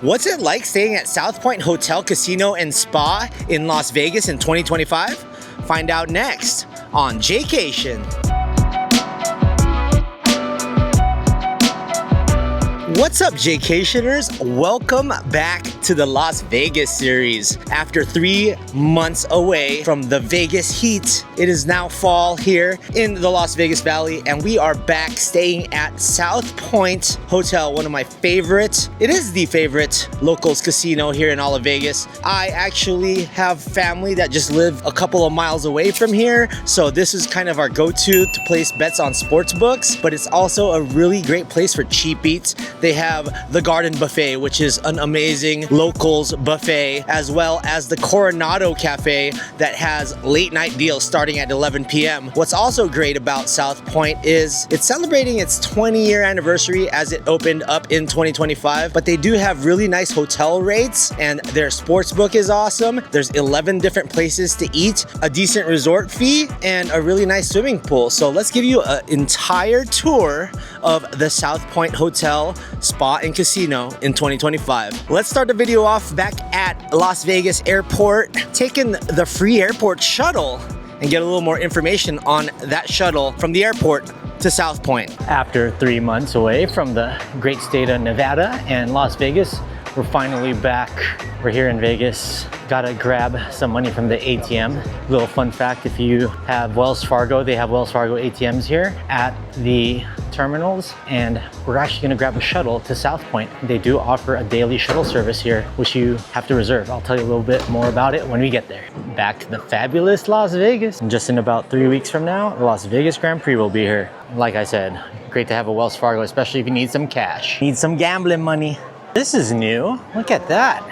What's it like staying at South Point Hotel, Casino, and Spa in Las Vegas in 2025? Find out next on Jaycation. What's up, Jaycationers? Welcome back to the Las Vegas series. After 3 months away from the Vegas heat, it is now fall here in the Las Vegas Valley, and we are back staying at South Point Hotel, one of my favorites. It is the favorite locals casino here in all of Vegas. I actually have family that just live a couple of miles away from here, so this is kind of our go-to to place bets on sports books, but it's also a really great place for cheap eats. They have the Garden Buffet, which is an amazing locals buffet, as well as the Coronado Cafe that has late night deals starting at 11 p.m. What's also great about South Point is it's celebrating its 20-year anniversary as it opened up in 2025, but they do have really nice hotel rates, and their sports book is awesome. There's 11 different places to eat, a decent resort fee, and a really nice swimming pool. So let's give you an entire tour of the South Point Hotel, Spa, and Casino in 2025. Let's start the video off back at Las Vegas Airport, taking the free airport shuttle and get a little more information on that shuttle from the airport to South Point. After 3 months away from the great state of Nevada and Las Vegas, we're finally back. We're here in Vegas. Gotta grab some money from the ATM. Little fun fact, if you have Wells Fargo, they have Wells Fargo ATMs here at the terminals, and we're actually gonna grab a shuttle to South Point. They do offer a daily shuttle service here, which you have to reserve. I'll tell you a little bit more about it when we get there. Back to the fabulous Las Vegas. And just in about 3 weeks from now, the Las Vegas Grand Prix will be here. Like I said, great to have a Wells Fargo, especially if you need some cash. Need some gambling money. This is new. Look at that.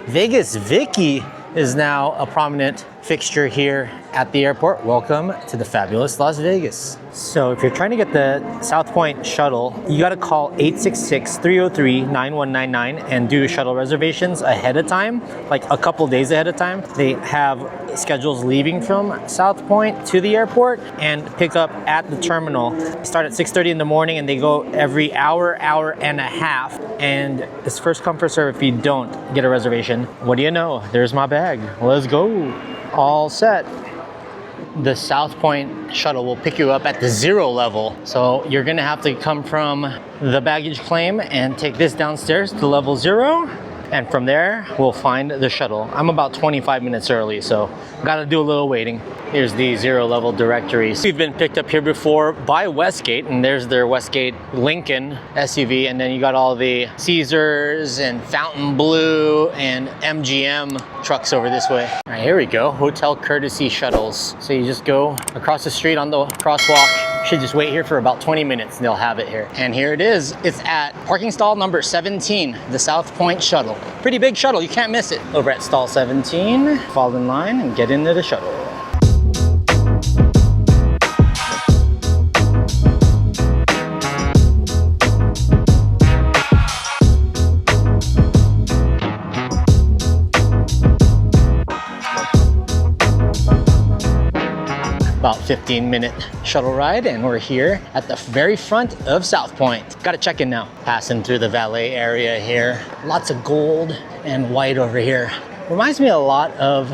Vegas Vicky is now a prominent fixture here at the airport. Welcome to the fabulous Las Vegas. So if you're trying to get the South Point shuttle, you gotta call 866-303-9199 and do shuttle reservations ahead of time, like a couple days ahead of time. They have schedules leaving from South Point to the airport and pick up at the terminal. They start at 6:30 in the morning and they go every hour and a half. And it's first come, first serve if you don't get a reservation. What do you know? There's my bag. Let's go. All set. The South Point shuttle will pick you up at the 0 level. So you're gonna have to come from the baggage claim and take this downstairs to level 0. And from there, we'll find the shuttle. I'm about 25 minutes early, so gotta do a little waiting. Here's the 0 level directories. We've been picked up here before by Westgate, and there's their Westgate Lincoln SUV, and then you got all the Caesars and Fountain Blue and MGM trucks over this way. All right, here we go, hotel courtesy shuttles. So you just go across the street on the crosswalk. Should just wait here for about 20 minutes and they'll have it here. And here it is. It's at parking stall number 17, the South Point shuttle. Pretty big shuttle, you can't miss it. Over at stall 17, fall in line and get into the shuttle. About 15-minute shuttle ride, and we're here at the very front of South Point. Got to check in now. Passing through the valet area here. Lots of gold and white over here. Reminds me a lot of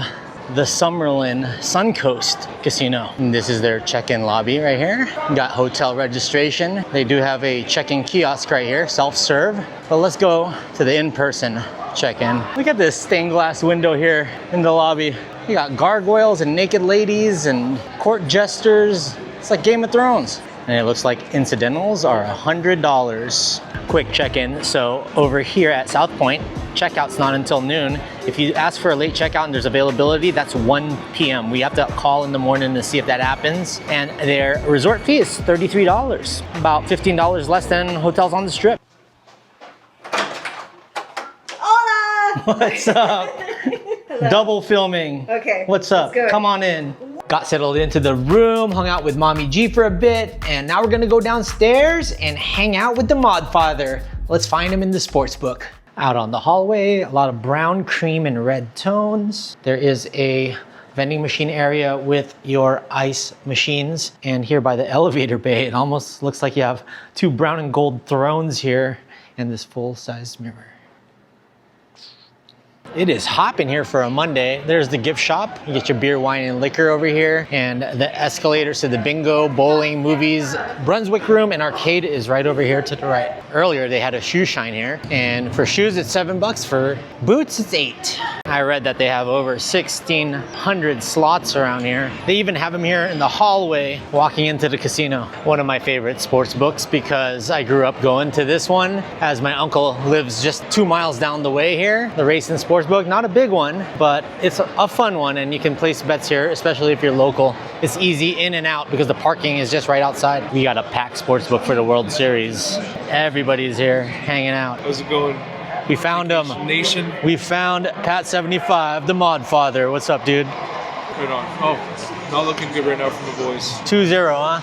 the Summerlin Suncoast Casino. And this is their check-in lobby right here. Got hotel registration. They do have a check-in kiosk right here, self-serve. But let's go to the in-person check-in. Look at this stained glass window here in the lobby. You got gargoyles and naked ladies and court jesters. It's like Game of Thrones. And it looks like incidentals are $100. Quick check-in. So over here at South Point, checkout's not until noon. If you ask for a late checkout and there's availability, that's 1 p.m. We have to call in the morning to see if that happens. And their resort fee is $33, about $15 less than hotels on the Strip. Hola! What's up? Double filming. Okay. What's up? Come on in. Got settled into the room, hung out with Mommy G for a bit, and now we're gonna go downstairs and hang out with the mod father. Let's find him in the sports book. Out on the hallway, a lot of brown, cream, and red tones. There is a vending machine area with your ice machines. And here by the elevator bay, it almost looks like you have two brown and gold thrones here and this full-size mirror. It is hopping here for a Monday. There's the gift shop. You get your beer, wine, and liquor over here. And the escalators to the bingo, bowling, movies, Brunswick room, and arcade is right over here to the right. Earlier, they had a shoe shine here. And for shoes, it's $7. For boots, it's $8. I read that they have over 1,600 slots around here. They even have them here in the hallway walking into the casino. One of my favorite sports books because I grew up going to this one as my uncle lives just 2 miles down the way here. The Racing Sports Book, not a big one, but it's a fun one and you can place bets here, especially if you're local. It's easy in and out because the parking is just right outside. We got a packed sports book for the World Series. Everybody's here hanging out. How's it going? We found him. Nation. We found Pat 75, the mod father. What's up, dude? Right on. Oh, not looking good right now from the boys. 2-0, huh?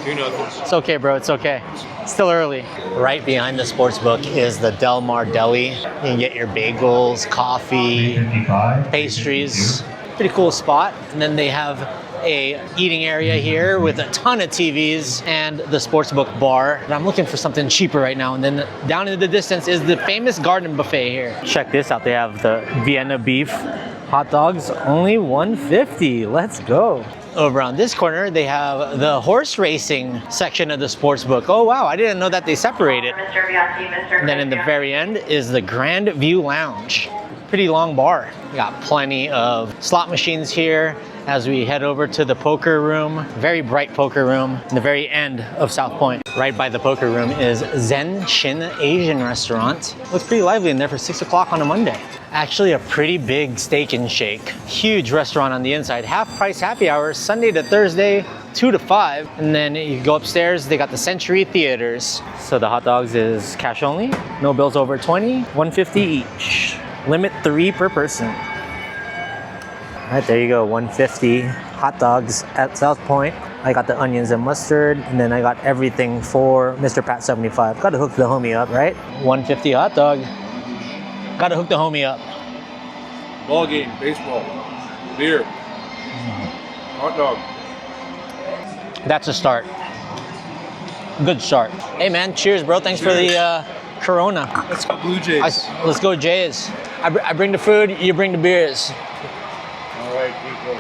2-0. It's okay, bro. It's okay. Still early. Right behind the sports book is the Del Mar Deli. You can get your bagels, coffee, pastries. Pretty cool spot. And then they have a eating area here with a ton of TVs and the sportsbook bar. And I'm looking for something cheaper right now. And then down in the distance is the famous garden buffet here. Check this out. They have the Vienna beef hot dogs, only $1.50. Let's go. Over on this corner, they have the horse racing section of the sportsbook. Oh wow, I didn't know that they separated. And then in the very end is the Grand View Lounge. Pretty long bar. We got plenty of slot machines here as we head over to the poker room. Very bright poker room in the very end of South Point. Right by the poker room is Zen Shin Asian restaurant. Looks pretty lively in there for 6 o'clock on a Monday. Actually a pretty big steak and shake. Huge restaurant on the inside. Half price happy hours, Sunday to Thursday, 2 to 5. And then you go upstairs, they got the Century Theaters. So the hot dogs is cash only. No bills over 20, $1.50 each. Limit 3 per person. All right, there you go, $1.50 hot dogs at South Point. I got the onions and mustard, and then I got everything for Mr. Pat 75. Gotta hook the homie up, right? $1.50 hot dog. Gotta hook the homie up. Ball game, baseball, beer, hot dog. That's a start. Good start. Hey man, cheers bro. Thanks for the Corona. Let's go Blue Jays. Let's go Jays. I bring the food, you bring the beers. All right, people.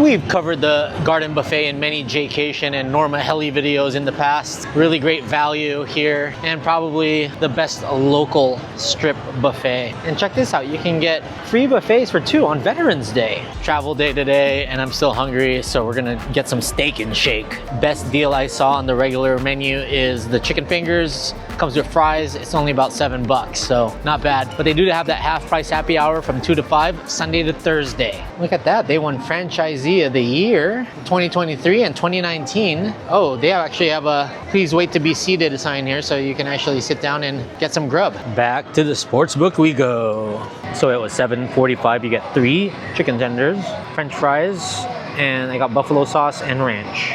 We've covered the garden buffet in many Jaycation and Norma Heli videos in the past. Really great value here and probably the best local strip buffet. And check this out, you can get free buffets for 2 on Veterans Day. Travel day today and I'm still hungry, so we're gonna get some steak and shake. Best deal I saw on the regular menu is the chicken fingers. Comes with fries, it's only about $7, so not bad. But they do have that half price happy hour from 2 to 5, Sunday to Thursday. Look at that, they won Franchisee of the Year 2023 and 2019. Oh, they actually have a please wait to be seated sign here, so you can actually sit down and get some grub. Back to the sportsbook we go. So it was $7.45, you get 3 chicken tenders, French fries, and I got buffalo sauce and ranch.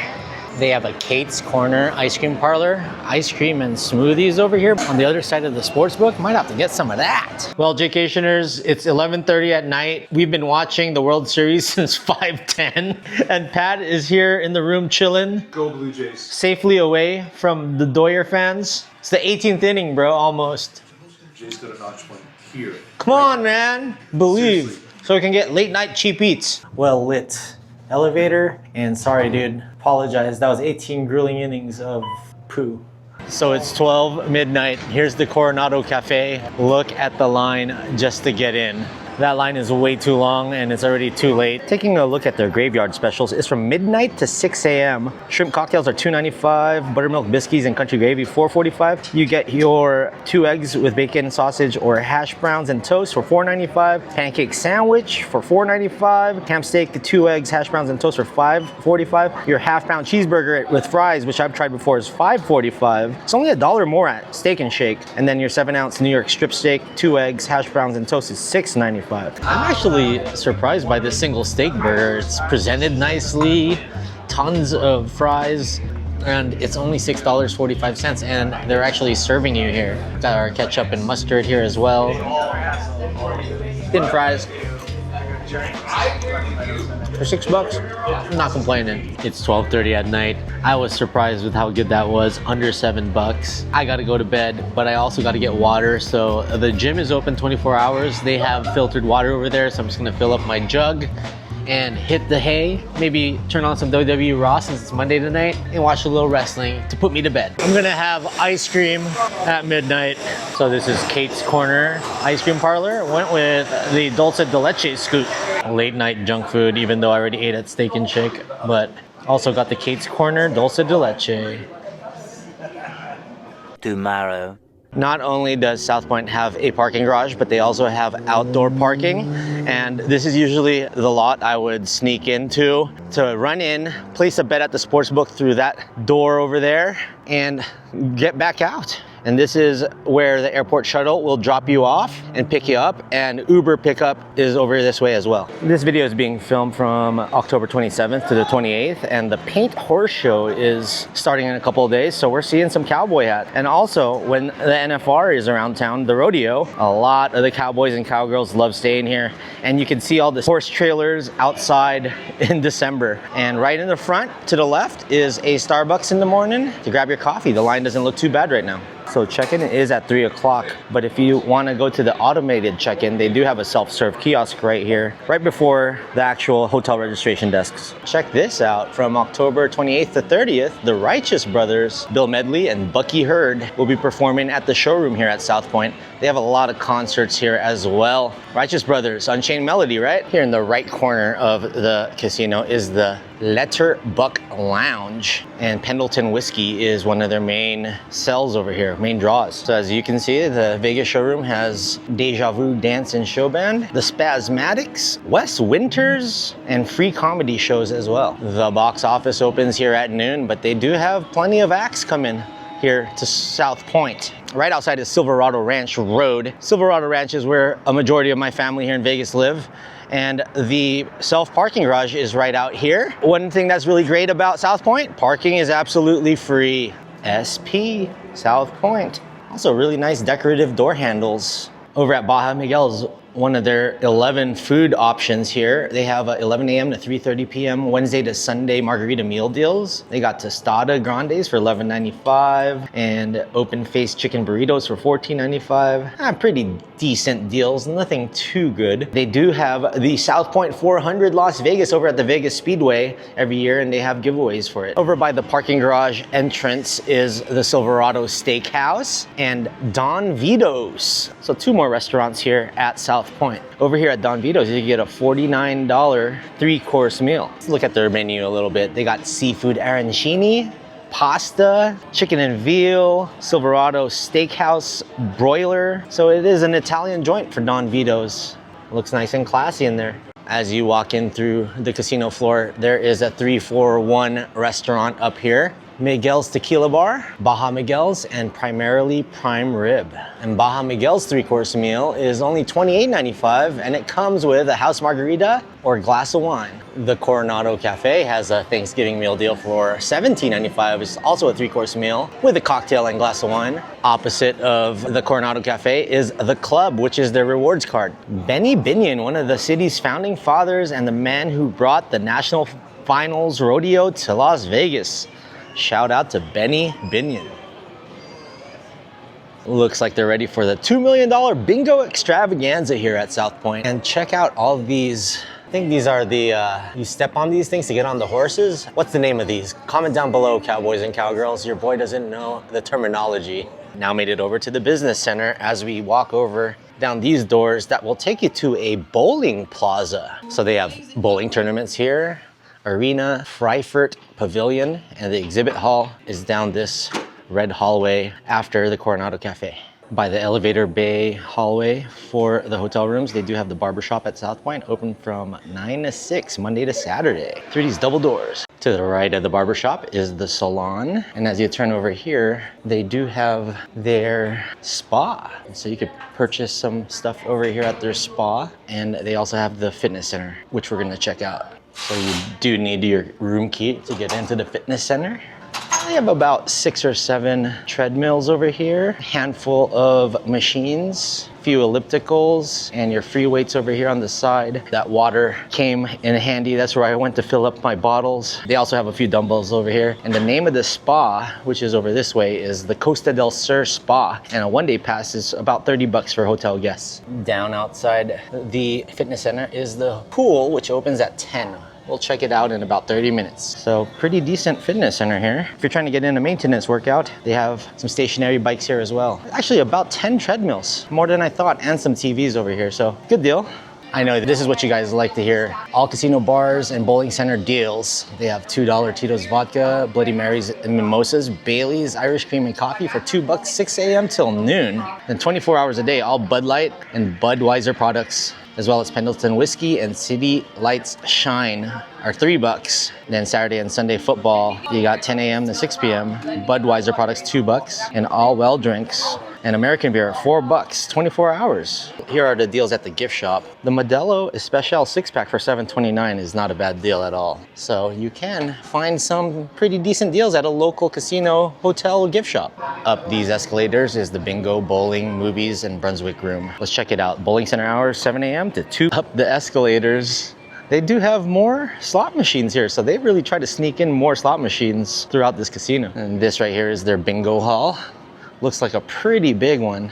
They have a Kate's Corner ice cream parlor, ice cream and smoothies over here on the other side of the sportsbook. Might have to get some of that. Well, Jaycationers, it's 11:30 at night. We've been watching the World Series since 5:10, and Pat is here in the room chilling. Go Blue Jays. Safely away from the Doyer fans. It's the 18th inning, bro, almost. Jays got a notch point here. Come on, man. Believe. Seriously. So we can get late night cheap eats. Well lit elevator, and sorry dude, apologize, that was 18 grueling innings of poo. So it's 12 midnight, here's the Coronado Cafe. Look at the line just to get in. That line is way too long and it's already too late. Taking a look at their graveyard specials, it's from midnight to 6 a.m. Shrimp cocktails are $2.95, buttermilk biscuits and country gravy $4.45. You get your 2 eggs with bacon, sausage, or hash browns and toast for $4.95. Pancake sandwich for $4.95. Ham steak, 2 eggs, hash browns and toast for $5.45. Your half-pound cheeseburger with fries, which I've tried before, is $5.45. It's only $1 more at Steak and Shake. And then your 7-ounce New York strip steak, 2 eggs, hash browns and toast is $6.95. I'm actually surprised by this single steak burger. It's presented nicely, tons of fries, and it's only $6.45, and they're actually serving you here. Got our ketchup and mustard here as well. Thin fries. For $6, I'm not complaining. It's 12:30 at night. I was surprised with how good that was, under $7. I gotta go to bed, but I also gotta get water. So the gym is open 24 hours. They have filtered water over there, so I'm just gonna fill up my jug and hit the hay, maybe turn on some WWE Raw since it's Monday tonight, and watch a little wrestling to put me to bed. I'm gonna have ice cream at midnight. So this is Kate's Corner Ice Cream Parlor. Went with the Dulce de Leche scoop. Late night junk food, even though I already ate at Steak and Shake, but also got the Kate's Corner Dulce de Leche. Tomorrow. Not only does South Point have a parking garage, but they also have outdoor parking. And this is usually the lot I would sneak into to run in, place a bet at the sports book through that door over there, and get back out. And this is where the airport shuttle will drop you off and pick you up, and Uber pickup is over this way as well. This video is being filmed from October 27th to the 28th, and the Paint Horse Show is starting in a couple of days, so we're seeing some cowboy hats. And also, when the NFR is around town, the rodeo, a lot of the cowboys and cowgirls love staying here, and you can see all the horse trailers outside in December. And right in the front to the left is a Starbucks in the morning to grab your coffee. The line doesn't look too bad right now. So check-in is at 3 o'clock, but if you want to go to the automated check-in, they do have a self-serve kiosk right here, right before the actual hotel registration desks. Check this out. From October 28th to 30th, the Righteous Brothers, Bill Medley and Bucky Hurd, will be performing at the showroom here at South Point. They have a lot of concerts here as well. Righteous Brothers, Unchained Melody, right? Here in the right corner of the casino is the Letterbuck Lounge, and Pendleton Whiskey is one of their main sells over here, main draws. So as you can see, the Vegas showroom has Deja Vu Dance and Show Band, the Spasmatics, Wes Winters, and free comedy shows as well. The box office opens here at noon, but they do have plenty of acts coming here to South Point. Right outside is Silverado Ranch Road. Silverado Ranch is where a majority of my family here in Vegas live, and the self-parking garage is right out here. One thing that's really great about South Point, parking is absolutely free. SP South Point. Also really nice decorative door handles. Over at Baja Miguel's, one of their 11 food options here. They have 11 a.m. to 3:30 p.m. Wednesday to Sunday margarita meal deals. They got tostada grandes for $11.95 and open-faced chicken burritos for $14.95. Pretty decent deals, nothing too good. They do have the South Point 400 Las Vegas over at the Vegas Speedway every year, and they have giveaways for it. Over by the parking garage entrance is the Silverado Steakhouse and Don Vito's. So 2 more restaurants here at South Point. Over here at Don Vito's, you can get a $49 3-course meal. Let's look at their menu a little bit. They got seafood arancini, pasta, chicken and veal, Silverado Steakhouse broiler. So it is an Italian joint for Don Vito's. Looks nice and classy in there. As you walk in through the casino floor, there is a 341 restaurant up here. Miguel's Tequila Bar, Baja Miguel's, and primarily prime rib. And Baja Miguel's 3-course meal is only $28.95, and it comes with a house margarita or a glass of wine. The Coronado Cafe has a Thanksgiving meal deal for $17.95. It's also a 3-course meal with a cocktail and glass of wine. Opposite of the Coronado Cafe is the Club, which is their rewards card. Benny Binion, one of the city's founding fathers and the man who brought the National Finals Rodeo to Las Vegas. Shout out to Benny Binion. Looks like they're ready for the $2 million bingo extravaganza here at South Point. And check out all these. I think these are the, you step on these things to get on the horses. What's the name of these? Comment down below, cowboys and cowgirls. Your boy doesn't know the terminology. Now made it over to the business center as we walk over down these doors that will take you to a bowling plaza. So they have bowling tournaments here, arena, Freifort Pavilion, and the exhibit hall is down this red hallway after the Coronado Cafe. By the elevator bay hallway for the hotel rooms, they do have the barbershop at South Point, open from 9 to 6, Monday to Saturday, through these double doors. To the right of the barbershop is the salon. And as you turn over here, they do have their spa. So you could purchase some stuff over here at their spa. And they also have the fitness center, which we're gonna check out. So you do need your room key to get into the fitness center. They have about 6 or 7 treadmills over here, a handful of machines, few ellipticals, and your free weights over here on the side. That water came in handy. That's where I went to fill up my bottles. They also have a few dumbbells over here. And the name of the spa, which is over this way, is the Costa del Sur Spa. And a one-day pass is about 30 bucks for hotel guests. Down outside the fitness center is the pool, which opens at 10. We'll check it out in about 30 minutes. So pretty decent fitness center here. If you're trying to get in a maintenance workout, they have some stationary bikes here as well. Actually about 10 treadmills, more than I thought, and some TVs over here, so good deal. I know this is what you guys like to hear. All casino bars and bowling center deals. They have $2 Tito's vodka, Bloody Marys and mimosas, Bailey's, Irish cream and coffee for $2, 6 a.m. till noon. And 24 hours a day, all Bud Light and Budweiser products, as well as Pendleton Whiskey and City Lights Shine are $3. Then Saturday and Sunday football, you got 10 a.m. to 6 p.m. Budweiser products $2, and all well drinks and American beer $4, 24 hours. Here are the deals at the gift shop. The Modelo Especial 6-pack for $7.29 is not a bad deal at all. So you can find some pretty decent deals at a local casino hotel gift shop. Up these escalators is the bingo, bowling, movies, and Brunswick room. Let's check it out. Bowling center hours 7 a.m. to 2. Up the escalators, they do have more slot machines here, so they really try to sneak in more slot machines throughout this casino. And this right here is their bingo hall. Looks like a pretty big one.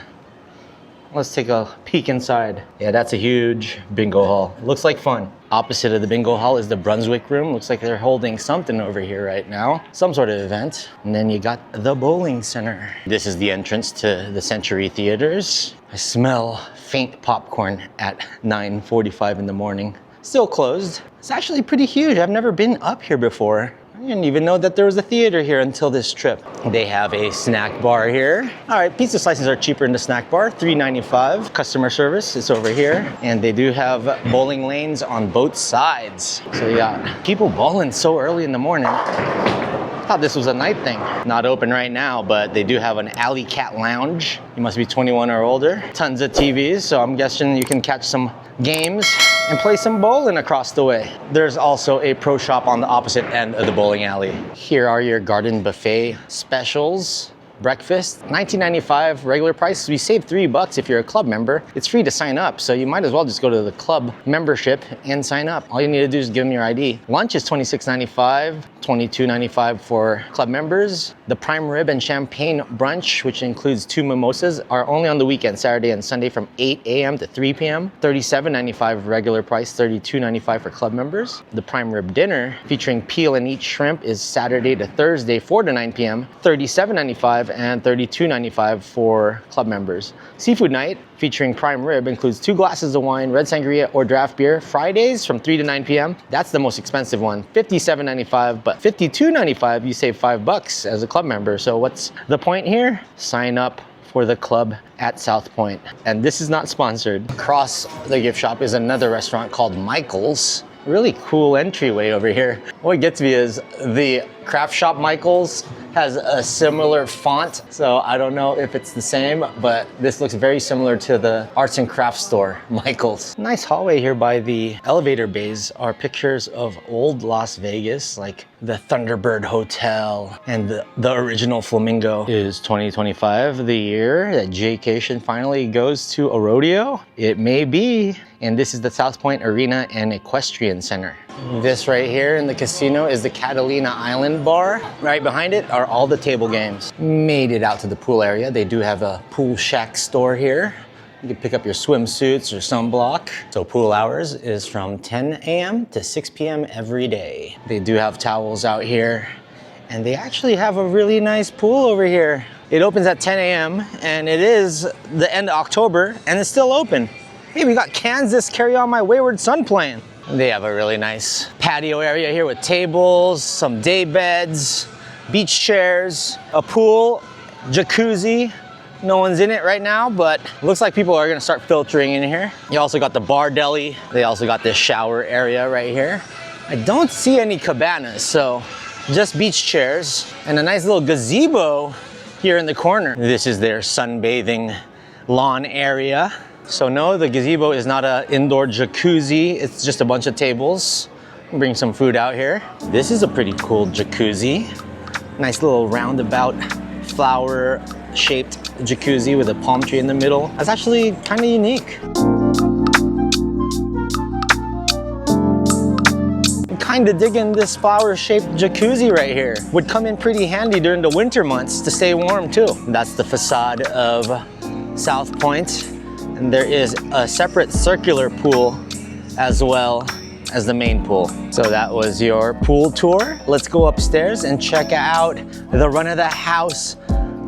Let's take a peek inside. Yeah, that's a huge bingo hall. Looks like fun. Opposite of the bingo hall is the Brunswick room. Looks like they're holding something over here right now. Some sort of event. And then you got the bowling center. This is the entrance to the Century Theaters. I smell faint popcorn at 9:45 in the morning. Still closed. It's actually pretty huge. I've never been up here before. I didn't even know that there was a theater here until this trip. They have a snack bar here. All right, pizza slices are cheaper in the snack bar, $3.95. Customer service is over here. And they do have bowling lanes on both sides. So you got people bowling so early in the morning. Thought this was a night thing. Not open right now, but they do have an Alley Cat Lounge. You must be 21 or older. Tons of TVs, so I'm guessing you can catch some games and play some bowling across the way. There's also a pro shop on the opposite end of the bowling alley. Here are your garden buffet specials. Breakfast, $19.95 regular price. We save $3 if you're a club member. It's free to sign up, so you might as well just go to the club membership and sign up. All you need to do is give them your ID. Lunch is $26.95, $22.95 for club members. The prime rib and champagne brunch, which includes 2 mimosas, are only on the weekend, Saturday and Sunday from 8 a.m. to 3 p.m. $37.95 regular price, $32.95 for club members. The prime rib dinner, featuring peel and eat shrimp, is Saturday to Thursday, 4 to 9 p.m. $37.95 and $32.95 for club members. Seafood night, featuring prime rib, includes 2 glasses of wine, red sangria, or draft beer. Fridays from 3 to 9 p.m. That's the most expensive one, $57.95, but $52.95 you save $5 as a club member. So what's the point here? Sign up for the club at South Point. And this is not sponsored. Across the gift shop is another restaurant called Michael's. Really cool entryway over here. What gets me is the craft shop Michael's has a similar font, so I don't know if it's the same, but this looks very similar to the arts and crafts store, Michael's. Nice hallway here by the elevator bays are pictures of old Las Vegas, like the Thunderbird Hotel and the original Flamingo. Is 2025 the year that Jaycation finally goes to a rodeo? It may be. And this is the South Point Arena and Equestrian Center. This right here in the casino is the Catalina Island Bar. Right behind it are all the table games. Made it out to the pool area. They do have a pool shack store here. You can pick up your swimsuits or sunblock. So pool hours is from 10 a.m. to 6 p.m. every day. They do have towels out here, and they actually have a really nice pool over here. It opens at 10 a.m. and it is the end of October and it's still open. Hey, we got Kansas Carry On My Wayward Son playing. They have a really nice patio area here with tables, some day beds, beach chairs, a pool, jacuzzi. No one's in it right now, but looks like people are gonna start filtering in here. You also got the bar deli. They also got this shower area right here. I don't see any cabanas, so just beach chairs and a nice little gazebo here in the corner. This is their sunbathing lawn area. So no, the gazebo is not an indoor jacuzzi. It's just a bunch of tables. Bring some food out here. This is a pretty cool jacuzzi. Nice little roundabout flower shaped jacuzzi with a palm tree in the middle. That's actually kind of unique. Kind of digging this flower-shaped jacuzzi right here. Would come in pretty handy during the winter months to stay warm too. That's the facade of South Point. And there is a separate circular pool as well as the main pool. So that was your pool tour. Let's go upstairs and check out the run of the house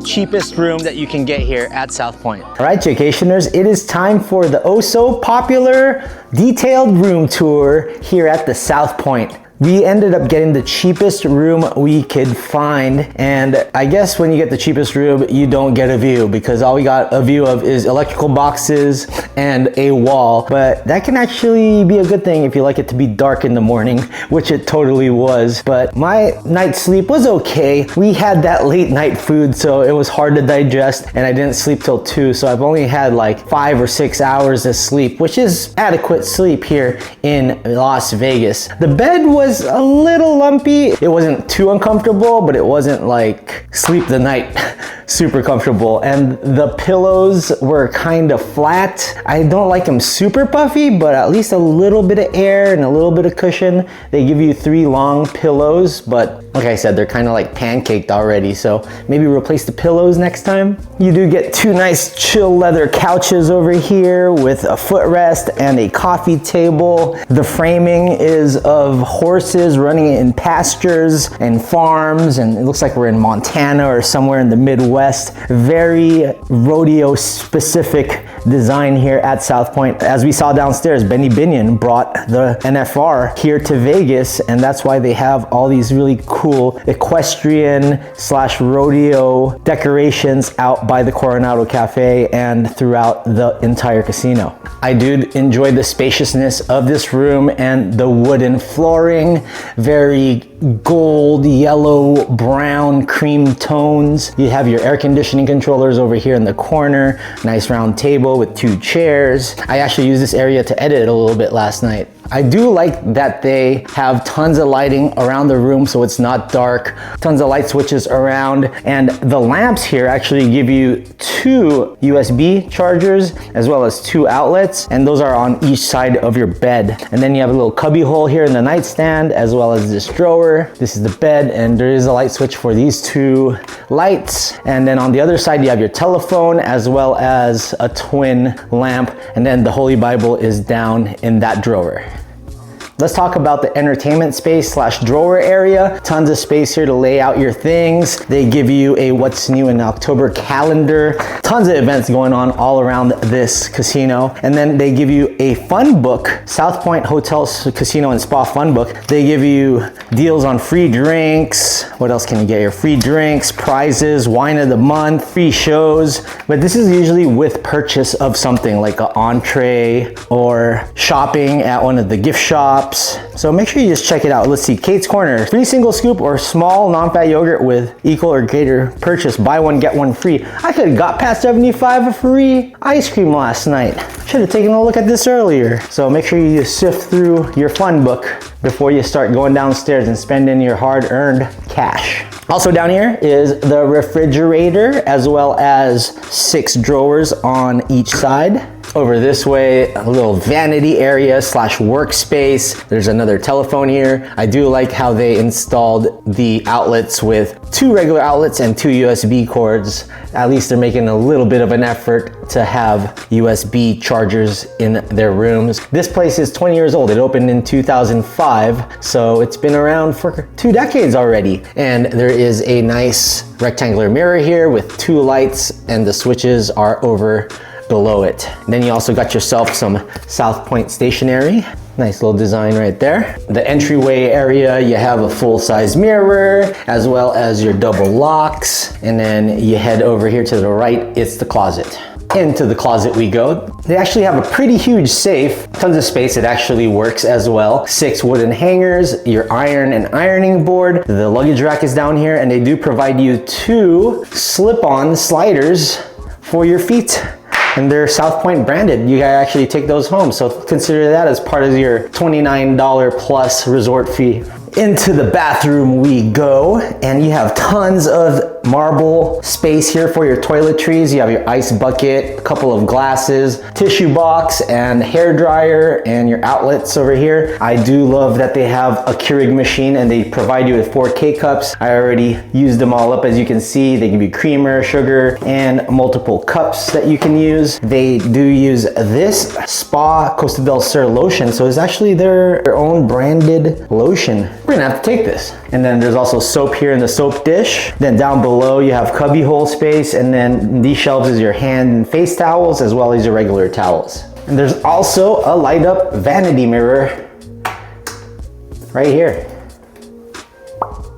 cheapest room that you can get here at South Point. All right, Jaycationers, it is time for the oh so popular detailed room tour here at the South Point. We ended up getting the cheapest room we could find, and I guess when you get the cheapest room, you don't get a view, because all we got a view of is electrical boxes and a wall. But that can actually be a good thing if you like it to be dark in the morning, which it totally was. But my night's sleep was okay. We had that late night food, so it was hard to digest, and I didn't sleep till 2, so I've only had like 5 or 6 hours of sleep, which is adequate sleep here in Las Vegas. The bed was a little lumpy. It wasn't too uncomfortable, but it wasn't like sleep the night super comfortable. And the pillows were kind of flat. I don't like them super puffy, but at least a little bit of air and a little bit of cushion. They give you 3 long pillows, but like I said, they're kind of like pancaked already, so maybe replace the pillows next time. You do get 2 nice chill leather couches over here with a footrest and a coffee table. The framing is of horses running in pastures and farms, and it looks like we're in Montana or somewhere in the Midwest. Very rodeo specific design here at South Point. As we saw downstairs, Benny Binion brought the NFR here to Vegas, and that's why they have all these really cool equestrian / rodeo decorations out by the Coronado Cafe and throughout the entire casino. I did enjoy the spaciousness of this room and the wooden flooring, very gold, yellow, brown, cream tones. You have your air conditioning controllers over here in the corner, nice round table with 2 chairs. I actually used this area to edit a little bit last night. I do like that they have tons of lighting around the room so it's not dark, tons of light switches around, and the lamps here actually give you 2 USB chargers as well as 2 outlets, and those are on each side of your bed. And then you have a little cubby hole here in the nightstand as well as this drawer. This is the bed, and there is a light switch for these 2 lights. And then on the other side you have your telephone as well as a twin lamp, and then the Holy Bible is down in that drawer. Let's talk about the entertainment space / drawer area. Tons of space here to lay out your things. They give you a what's new in October calendar. Tons of events going on all around this casino. And then they give you a fun book, South Point Hotel Casino and Spa Fun Book. They give you deals on free drinks. What else can you get here? Free drinks, prizes, wine of the month, free shows. But this is usually with purchase of something like an entree or shopping at one of the gift shops. So make sure you just check it out. Let's see, Kate's Corner, free single scoop or small non-fat yogurt with equal or greater purchase. Buy one, get one free. I could have got past 75 of free ice cream last night. Should have taken a look at this earlier. So make sure you sift through your fun book before you start going downstairs and spending your hard-earned cash. Also down here is the refrigerator as well as 6 drawers on each side. Over this way, a little vanity area / workspace. There's another telephone here. I do like how they installed the outlets with 2 regular outlets and 2 USB cords. At least they're making a little bit of an effort to have USB chargers in their rooms. This place is 20 years old. It opened in 2005, so it's been around for 2 decades already. And there is a nice rectangular mirror here with 2 lights, and the switches are over below it. And then you also got yourself some South Point stationery. Nice little design right there. The entryway area, you have a full-size mirror as well as your double locks. And then you head over here to the right, it's the closet. Into the closet we go. They actually have a pretty huge safe, tons of space. It actually works as well. 6 wooden hangers, your iron and ironing board. The luggage rack is down here, and they do provide you 2 slip-on sliders for your feet. And they're South Point branded. You gotta actually take those home. So consider that as part of your $29 plus resort fee. Into the bathroom we go, and you have tons of marble space here for your toiletries. You have your ice bucket, a couple of glasses, tissue box, and hair dryer, and your outlets over here. I do love that they have a Keurig machine and they provide you with 4 K-cups. I already used them all up, as you can see. They give you creamer, sugar, and multiple cups that you can use. They do use this Spa Costa del Sur lotion, so it's actually their own branded lotion. We're gonna have to take this. And then there's also soap here in the soap dish. Then down below you have cubby hole space, and then these shelves is your hand and face towels as well as your regular towels. And there's also a light up vanity mirror right here.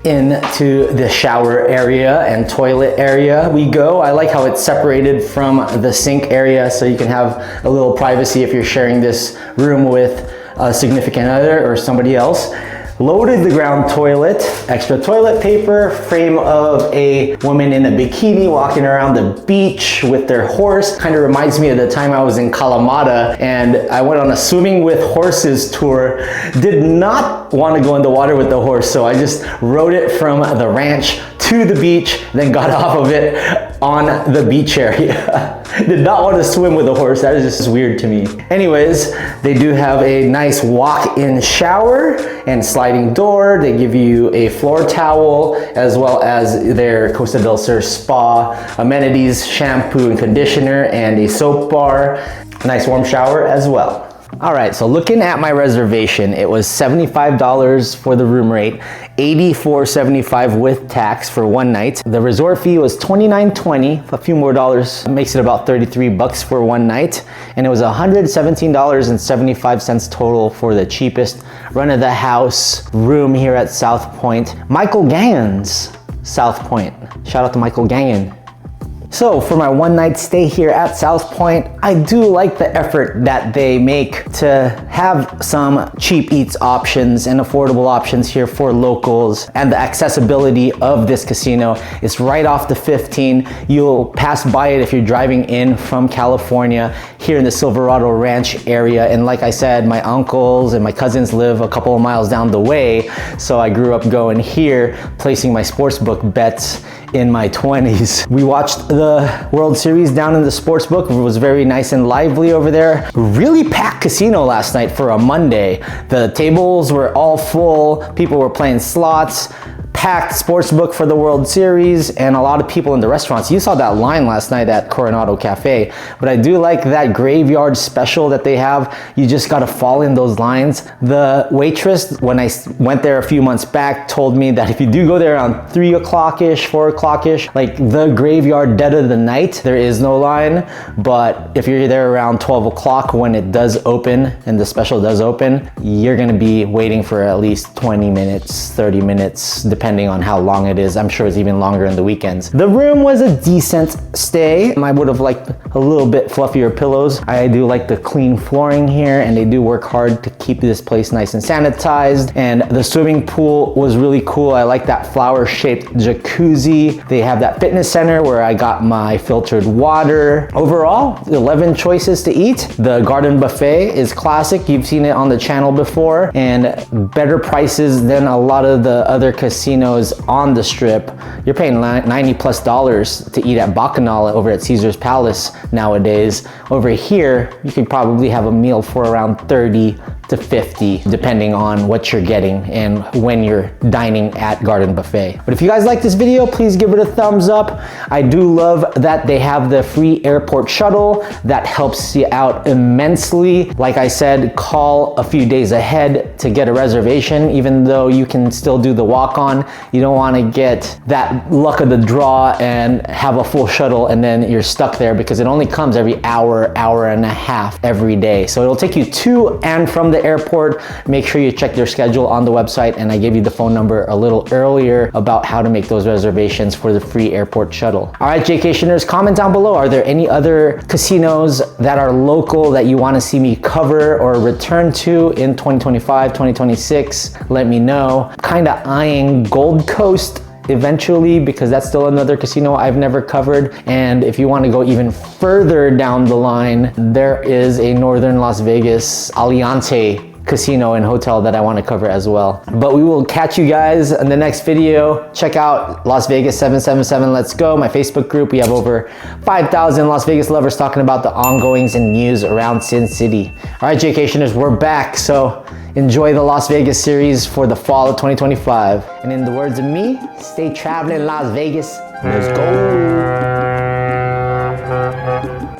Into the shower area and toilet area we go. I like how it's separated from the sink area so you can have a little privacy if you're sharing this room with a significant other or somebody else. Loaded the ground toilet, extra toilet paper, frame of a woman in a bikini walking around the beach with their horse. Kind of reminds me of the time I was in Kalamata and I went on a swimming with horses tour. Did not want to go in the water with the horse, so I just rode it from the ranch to the beach, then got off of it on the beach area. Did not want to swim with a horse. That is just weird to me. Anyways, they do have a nice walk-in shower and sliding door. They give you a floor towel as well as their Costa del Sur spa amenities, shampoo and conditioner, and a soap bar. Nice warm shower as well. All right, so looking at my reservation, it was $75 for the room rate, $84.75 with tax for one night. The resort fee was $29.20, a few more dollars, makes it about $33 for one night. And it was $117.75 total for the cheapest run of the house room here at South Point. Michael Gangan's South Point. Shout out to Michael Gangan. So for my one night stay here at South Point, I do like the effort that they make to have some cheap eats options and affordable options here for locals, and the accessibility of this casino is right off the 15. You'll pass by it if you're driving in from California here in the Silverado Ranch area. And like I said, my uncles and my cousins live a couple of miles down the way, so I grew up going here, placing my sportsbook bets in my 20s. We watched the World Series down in the sportsbook. It was very nice and lively over there. Really packed casino last night for a Monday. The tables were all full. People were playing slots. Packed sportsbook for the World Series, and a lot of people in the restaurants. You saw that line last night at Coronado Cafe, but I do like that graveyard special that they have. You just gotta fall in those lines. The waitress, when I went there a few months back, told me that if you do go there around 3 o'clock-ish, 4 o'clock-ish, like the graveyard dead of the night, there is no line. But if you're there around 12 o'clock when it does open and the special does open, you're gonna be waiting for at least 20 minutes, 30 minutes, depending on how long it is. I'm sure it's even longer in the weekends. The room was a decent stay. I would have liked a little bit fluffier pillows. I do like the clean flooring here, and they do work hard to keep this place nice and sanitized. And the swimming pool was really cool. I like that flower-shaped jacuzzi. They have that fitness center where I got my filtered water. Overall, 11 choices to eat. The garden buffet is classic. You've seen it on the channel before, and better prices than a lot of the other casinos on the strip. You're paying $90+ to eat at Bacchanal over at Caesar's Palace nowadays. Over here, you could probably have a meal for around 30 to 50, depending on what you're getting and when you're dining at Garden Buffet. But if you guys like this video, please give it a thumbs up. I do love that they have the free airport shuttle. That helps you out immensely. Like I said, call a few days ahead to get a reservation, even though you can still do the walk-on. You don't want to get that luck of the draw and have a full shuttle and then you're stuck there, because it only comes every hour, hour and a half every day. So it'll take you to and from the airport. Make sure you check their schedule on the website, and I gave you the phone number a little earlier about how to make those reservations for the free airport shuttle. All right, Jaycationers, comment down below. Are there any other casinos that are local that you want to see me cover or return to in 2025, 2026? Let me know. Kind of eyeing Gold Coast eventually, because that's still another casino I've never covered. And if you want to go even further down the line, there is a northern Las Vegas Aliante casino and hotel that I want to cover as well. But we will catch you guys in the next video. Check out Las Vegas 777 Let's Go, my Facebook group. We have over 5,000 Las Vegas lovers talking about the ongoings and news around Sin City. All right, Jaycationers, we're back. So enjoy the Las Vegas series for the fall of 2025. And in the words of me, stay traveling Las Vegas. Let's go.